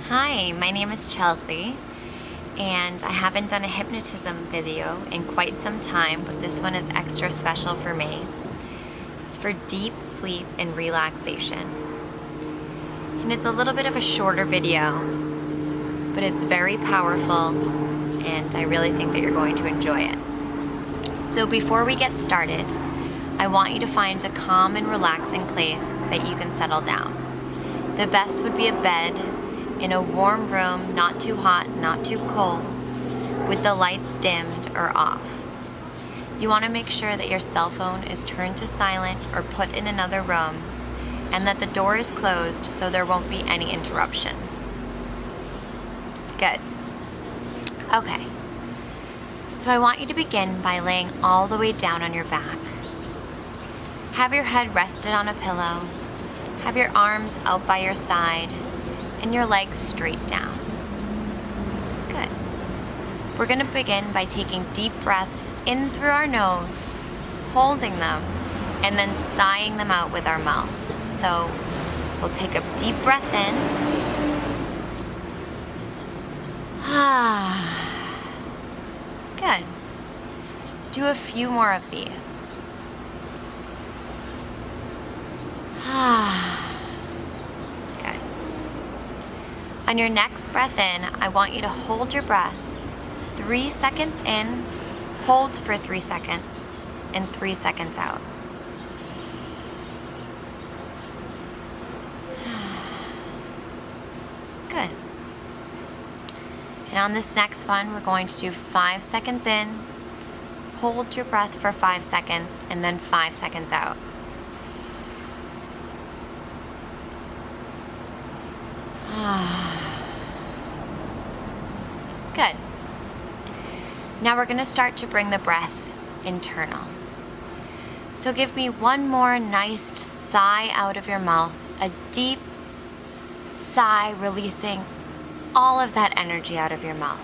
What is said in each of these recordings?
Hi, my name is Chelsea, and I haven't done a hypnotism video in quite some time, but this one is extra special for me. It's for deep sleep and relaxation. And it's a little bit of a shorter video, but it's very powerful, and I really think that you're going to enjoy it. So before we get started, I want you to find a calm and relaxing place that you can settle down. The best would be a bed in a warm room, not too hot, not too cold, with the lights dimmed or off. You want to make sure that your cell phone is turned to silent or put in another room, and that the door is closed so there won't be any interruptions. Good. Okay. So I want you to begin by laying all the way down on your back. Have your head rested on a pillow. Have your arms out by your side and your legs straight down. Good. We're going to begin by taking deep breaths in through our nose, holding them, and then sighing them out with our mouth. So we'll take a deep breath in. Good. Do a few more of these. Good. On your next breath in, I want you to hold your breath 3 seconds in, hold for 3 seconds, and 3 seconds out. Good. And on this next one, we're going to do 5 seconds in, hold your breath for 5 seconds, and then 5 seconds out. Good. Now we're going to start to bring the breath internal. So give me one more nice sigh out of your mouth, a deep sigh releasing all of that energy out of your mouth.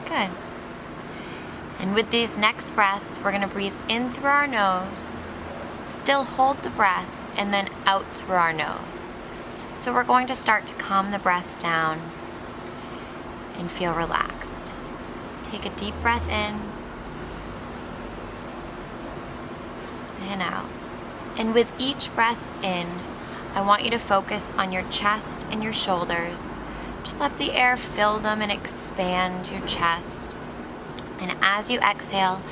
Good. And with these next breaths, we're going to breathe in through our nose, still hold the breath, and then out through our nose. So we're going to start to calm the breath down and feel relaxed. Take a deep breath in and out. And with each breath in, I want you to focus on your chest and your shoulders. Just let the air fill them and expand your chest. And as you exhale,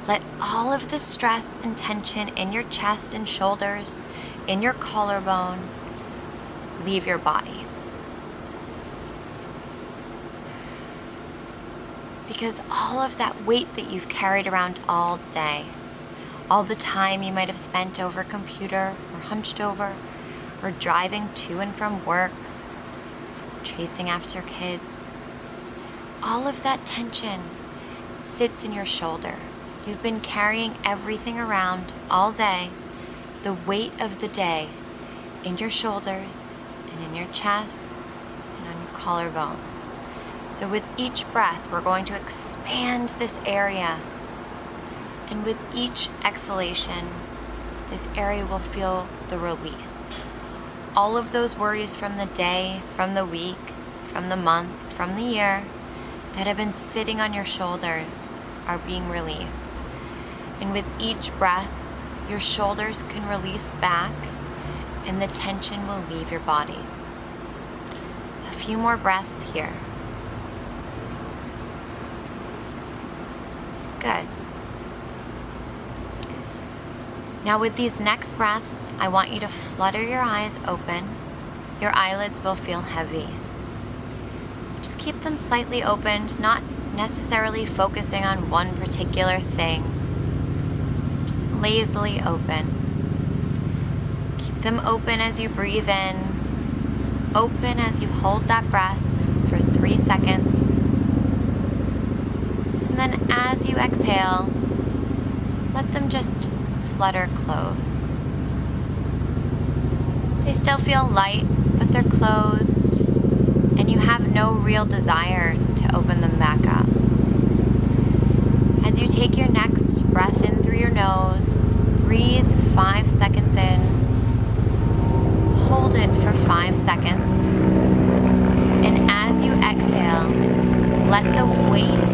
let all of the stress and tension in your chest and shoulders, in your collarbone, leave your body. Because all of that weight that you've carried around all day, all the time you might have spent over a computer or hunched over or driving to and from work, chasing after kids, all of that tension sits in your shoulder. You've been carrying everything around all day, the weight of the day, in your shoulders and in your chest and on your collarbone. So with each breath, we're going to expand this area. And with each exhalation, this area will feel the release. All of those worries from the day, from the week, from the month, from the year that have been sitting on your shoulders are being released. And with each breath, your shoulders can release back and the tension will leave your body. A few more breaths here. Good. Now with these next breaths, I want you to flutter your eyes open. Your eyelids will feel heavy. Just keep them slightly opened, not necessarily focusing on one particular thing. Just lazily open. Keep them open as you breathe in, open as you hold that breath for 3 seconds. And then as you exhale, let them just flutter close. They still feel light, but they're closed, and you have no real desire to open them back up. As you take your next breath in through your nose, breathe 5 seconds in, seconds. And as you exhale, let the weight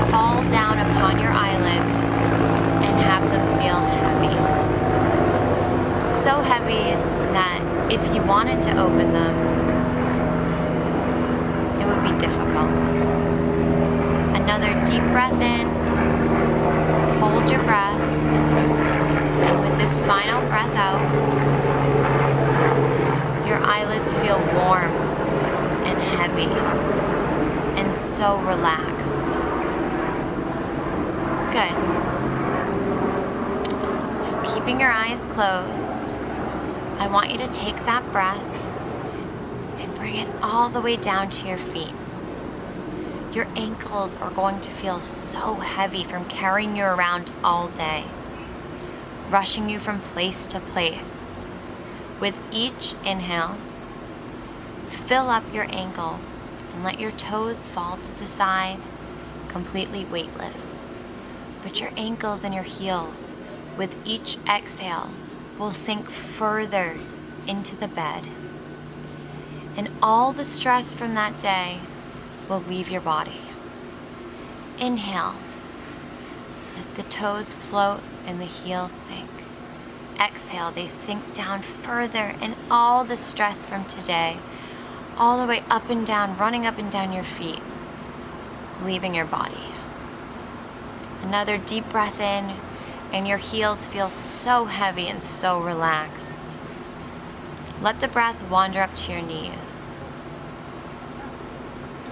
fall down upon your eyelids and have them feel heavy. So heavy that if you wanted to open them, it would be difficult. Another deep breath in, hold your breath, and with this final breath out, your eyelids feel warm and heavy and so relaxed. Good. Now, keeping your eyes closed, I want you to take that breath and bring it all the way down to your feet. Your ankles are going to feel so heavy from carrying you around all day, rushing you from place to place. With each inhale, fill up your ankles and let your toes fall to the side, completely weightless. But your ankles and your heels, with each exhale, will sink further into the bed. And all the stress from that day will leave your body. Inhale. Let the toes float and the heels sink. Exhale, they sink down further, and all the stress from today, all the way up and down, running up and down your feet, is leaving your body. Another deep breath in, and your heels feel so heavy and so relaxed. Let the breath wander up to your knees.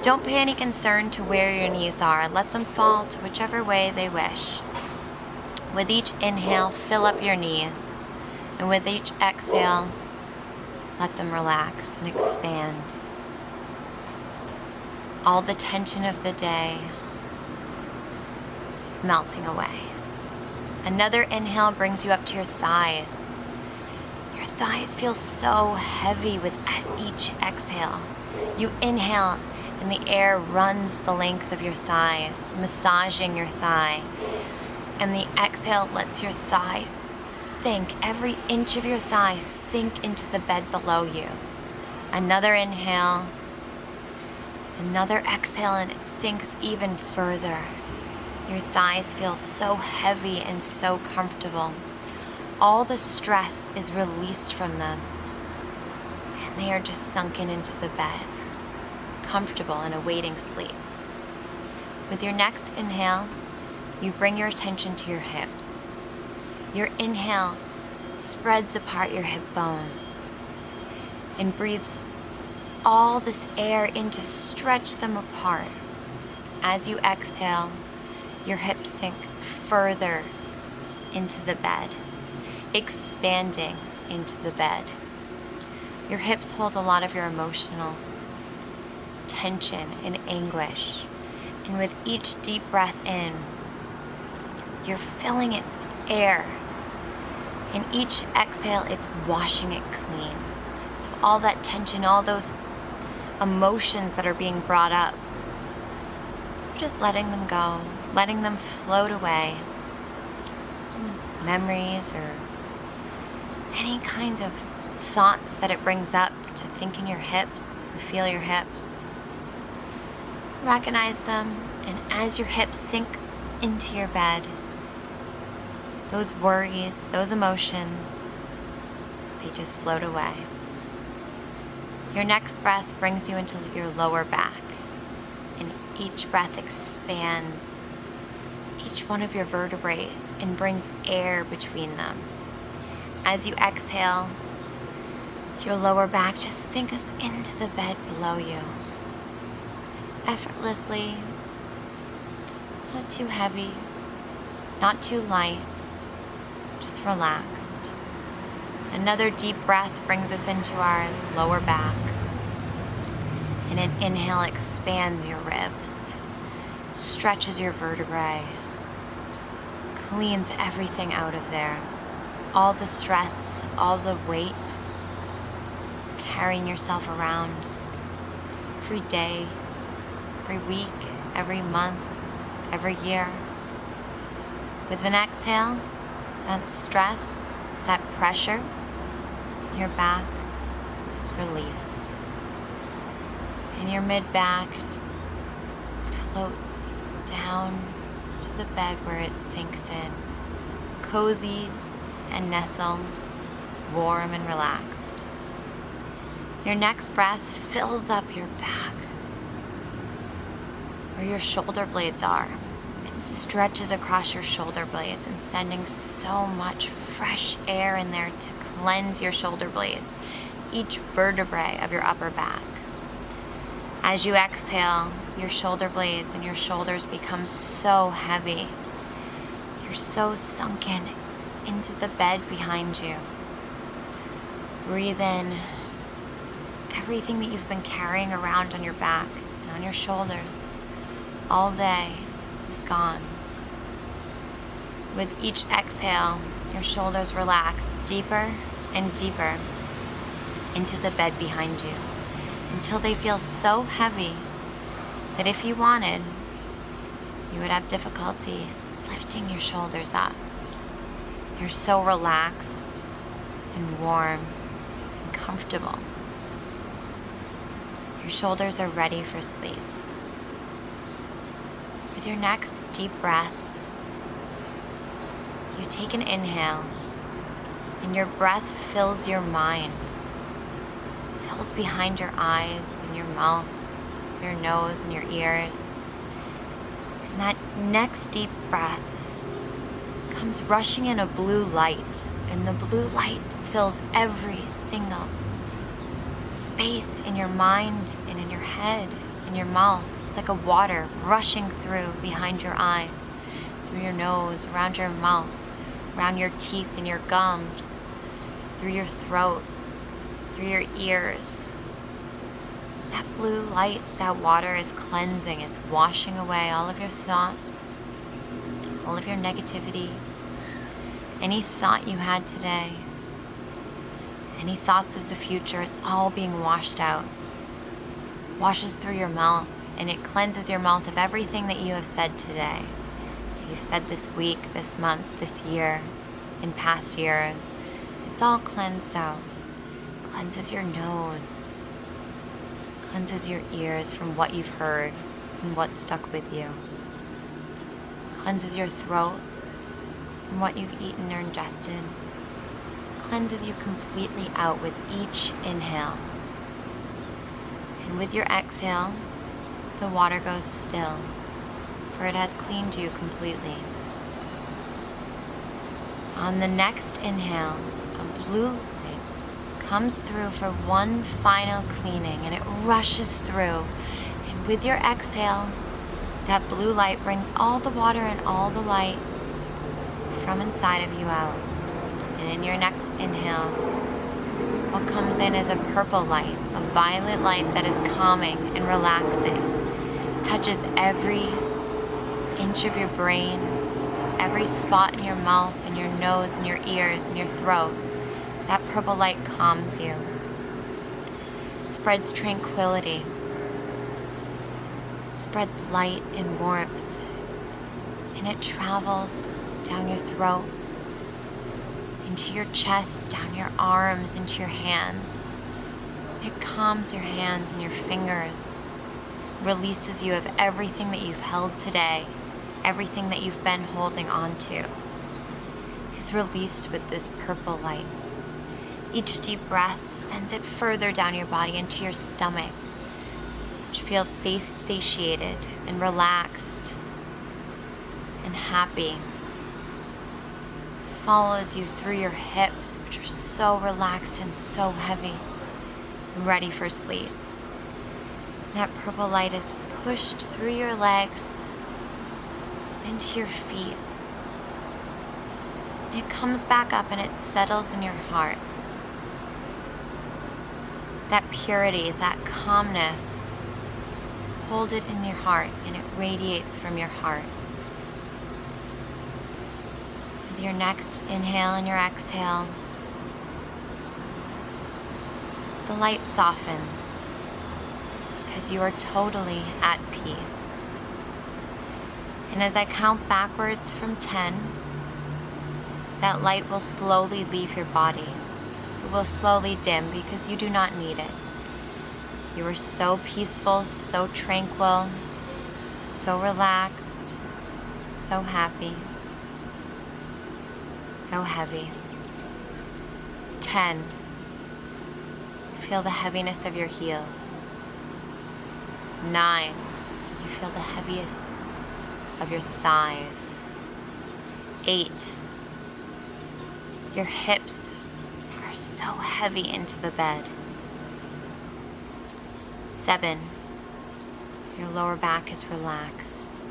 Don't pay any concern to where your knees are. Let them fall to whichever way they wish. With each inhale, fill up your knees. And with each exhale, let them relax and expand. All the tension of the day is melting away. Another inhale brings you up to your thighs. Your thighs feel so heavy with each exhale. You inhale and the air runs the length of your thighs, massaging your thigh. And the exhale lets your thigh sink, every inch of your thigh sink into the bed below you. Another inhale, another exhale, and it sinks even further. Your thighs feel so heavy and so comfortable. All the stress is released from them, and they are just sunken into the bed, comfortable and awaiting sleep. With your next inhale, you bring your attention to your hips. Your inhale spreads apart your hip bones and breathes all this air in to stretch them apart. As you exhale, your hips sink further into the bed, expanding into the bed. Your hips hold a lot of your emotional tension and anguish. And with each deep breath in, you're filling it with air. In each exhale, it's washing it clean. So all that tension, all those emotions that are being brought up, just letting them go, letting them float away. Memories or any kind of thoughts that it brings up to think in your hips and feel your hips. Recognize them, and as your hips sink into your bed, those worries, those emotions, they just float away. Your next breath brings you into your lower back, and each breath expands each one of your vertebrae and brings air between them. As you exhale, your lower back just sinks into the bed below you, effortlessly, not too heavy, not too light, just relaxed. Another deep breath brings us into our lower back. And an inhale expands your ribs, stretches your vertebrae, cleans everything out of there. All the stress, all the weight, carrying yourself around every day, every week, every month, every year. With an exhale, that stress, that pressure in your back is released. And your mid-back floats down to the bed where it sinks in, cozy and nestled, warm and relaxed. Your next breath fills up your back, where your shoulder blades are. It stretches across your shoulder blades and sending so much fresh air in there to cleanse your shoulder blades, each vertebrae of your upper back. As you exhale, your shoulder blades and your shoulders become so heavy. You're so sunken into the bed behind you. Breathe in everything that you've been carrying around on your back and on your shoulders all day is gone. With each exhale, your shoulders relax deeper and deeper into the bed behind you until they feel so heavy that if you wanted, you would have difficulty lifting your shoulders up. You're so relaxed and warm and comfortable. Your shoulders are ready for sleep. With your next deep breath, you take an inhale, and your breath fills your mind, fills behind your eyes and your mouth, your nose and your ears. And that next deep breath comes rushing in a blue light, and the blue light fills every single space in your mind and in your head, in your mouth. It's like a water rushing through behind your eyes, through your nose, around your mouth, around your teeth and your gums, through your throat, through your ears. That blue light, that water is cleansing. It's washing away all of your thoughts, all of your negativity, any thought you had today, any thoughts of the future. It's all being washed out. Washes through your mouth, and it cleanses your mouth of everything that you have said today, that you've said this week, this month, this year, in past years. It's all cleansed out. Cleanses your nose, cleanses your ears from what you've heard and what stuck with you. Cleanses your throat from what you've eaten or ingested. Cleanses you completely out with each inhale. And with your exhale, the water goes still, for it has cleaned you completely. On the next inhale, a blue light comes through for one final cleaning, and it rushes through. And with your exhale, that blue light brings all the water and all the light from inside of you out. And in your next inhale, what comes in is a purple light, a violet light that is calming and relaxing. Touches every inch of your brain, every spot in your mouth and your nose and your ears and your throat. That purple light calms you. Spreads tranquility. Spreads light and warmth. And it travels down your throat, into your chest, down your arms, into your hands. It calms your hands and your fingers. Releases you of everything that you've held today, everything that you've been holding on to is released with this purple light. Each deep breath sends it further down your body into your stomach, which feels satiated and relaxed and happy. Follows you through your hips, which are so relaxed and so heavy, ready for sleep. That purple light is pushed through your legs into your feet. It comes back up and it settles in your heart. That purity, that calmness, hold it in your heart, and it radiates from your heart. With your next inhale and your exhale, the light softens because you are totally at peace. And as I count backwards from 10, that light will slowly leave your body, it will slowly dim because you do not need it. You are so peaceful, so tranquil, so relaxed, so happy, so heavy. 10. Feel the heaviness of your heel. 9. You feel the heaviest of your thighs. 8. Your hips are so heavy into the bed. 7. Your lower back is relaxed,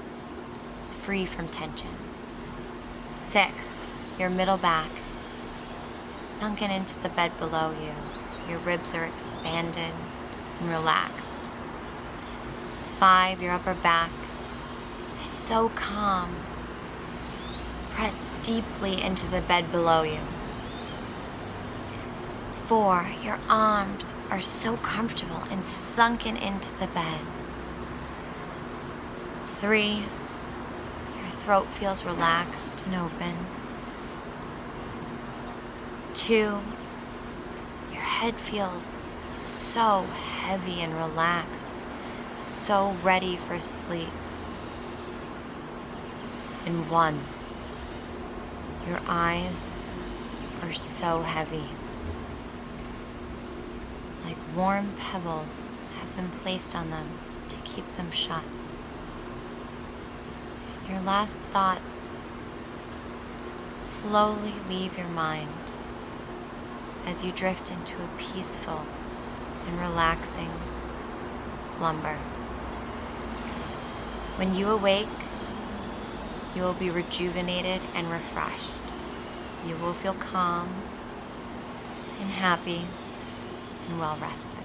free from tension. 6. Your middle back is sunken into the bed below you. Your ribs are expanded and relaxed. 5. Your upper back is so calm, pressed deeply into the bed below you. 4. Your arms are so comfortable and sunken into the bed. 3. Your throat feels relaxed and open. 2. Your head feels so heavy and relaxed, so ready for sleep. And 1. Your eyes are so heavy, like warm pebbles have been placed on them to keep them shut. Your last thoughts slowly leave your mind as you drift into a peaceful and relaxing slumber. When you awake, you will be rejuvenated and refreshed. You will feel calm and happy and well rested.